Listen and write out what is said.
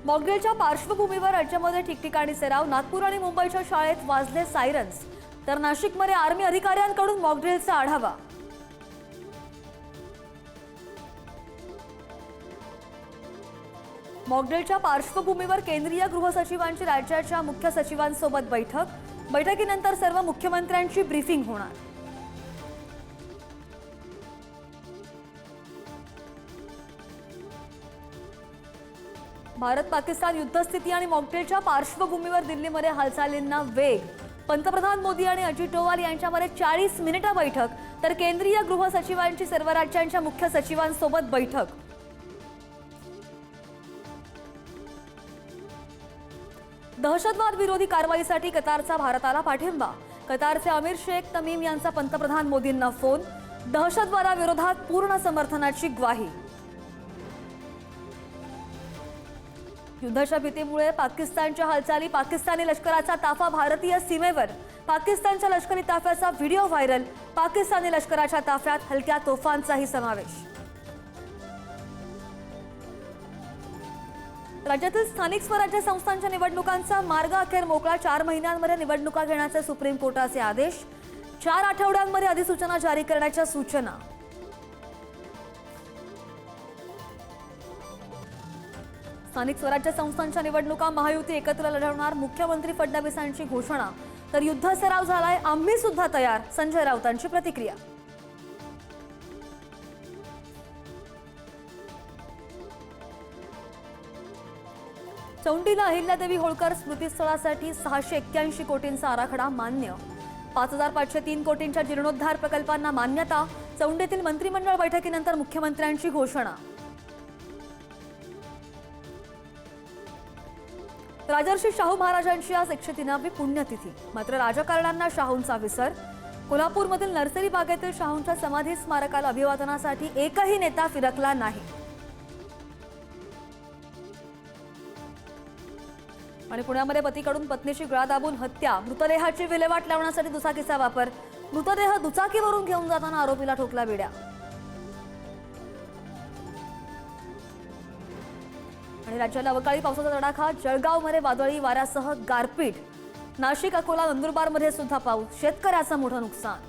मॉकड्रिलच्या पार्श्वभूमीवर राज्यामध्ये ठिकठिकाणी सराव। नागपूर आणि मुंबईच्या शाळेत वाजले सायरन्स, तर नाशिकमध्ये आर्मी अधिकाऱ्यांकडून मॉकड्रिलचा आढावा। मॉकड्रिलच्या पार्श्वभूमीवर केंद्रीय गृह सचिवांची राज्याच्या मुख्य सचिवांसोबत बैठक। बैठकीनंतर सर्व मुख्यमंत्र्यांची ब्रीफिंग होणार। भारत पाकिस्तान युद्धस्थिती आणि मॉकड्रिलच्या पार्श्वभूमीवर दिल्लीमध्ये हालचालींना वेग। पंतप्रधान मोदी आणि अजित डोवाल यांच्यामध्ये 40 मिनिटे बैठक, तर केंद्रीय गृह सचिवांची सर्व राज्यांच्या मुख्य सचिवांसोबत बैठक। दहशतवाद विरोधी कारवाईसाठी कतारचा भारताला पाठिंबा। कतारचे अमीर शेख तमीम यांचा पंतप्रधान मोदींना फोन। दहशतवादाविरोधात पूर्ण समर्थनाची ग्वाही। युद्धाच्या भीतीमुळे पाकिस्तानच्या हालचाली। पाकिस्तानी लष्कराचा ताफा भारतीय सीमेवर। पाकिस्तानच्या लष्करी ताफ्याचा व्हिडिओ व्हायरल। पाकिस्तानी लष्कराच्या ताफ्यात हलक्या तोफांचाही समावेश। राज्यातील स्थानिक स्वराज्य संस्थांच्या निवडणुकांचा मार्ग अखेर मोकळा। 4 महिन्यांमध्ये निवडणुका घेण्याचे सुप्रीम कोर्टाचे आदेश। 4 आठवड्यांमध्ये अधिसूचना जारी करण्याच्या सूचना। स्थानिक स्वराज्य संस्थांच्या निवडणुका महायुती एकत्र लढवणार। मुख्यमंत्री फडणवीसांची घोषणा। तर युद्ध सराव झालाय, आम्ही सुद्धा तयार, संजय राऊतांची प्रतिक्रिया। चौंडीला अहिल्यादेवी होळकर स्मृतीस्थळासाठी 681 कोटींचा आराखडा मान्य। 5503 कोटींच्या जीर्णोद्धार प्रकल्पांना मान्यता। चौंडीतील मंत्रिमंडळ बैठकीनंतर मुख्यमंत्र्यांची घोषणा। राजर्षी शाहू महाराजांची आज 103वी पुण्यतिथी, मात्र राजकारण्यांना शाहूंचा विसर। कोल्हापूरमधील नर्सरी बागेतील शाहूंच्या समाधी स्मारकाला अभिवादनासाठी एकही नेता फिरकला नाही। आणि पुण्यामध्ये पतीकडून पत्नीची गळा दाबून हत्या, मृतदेहाची विल्हेवाट लावण्यासाठी दुचाकीचा वापर। मृतदेह दुचाकीवरून घेऊन जाताना आरोपीला ठोकला बिड्या। आणि राज्याला अवकाळी पावसाचा तडाखा। जळगावमध्ये वादळी वाऱ्यासह गारपीट। नाशिक, अकोला, नंदुरबारमध्ये सुद्धा पाऊस। शेतकऱ्याचं मोठं नुकसान।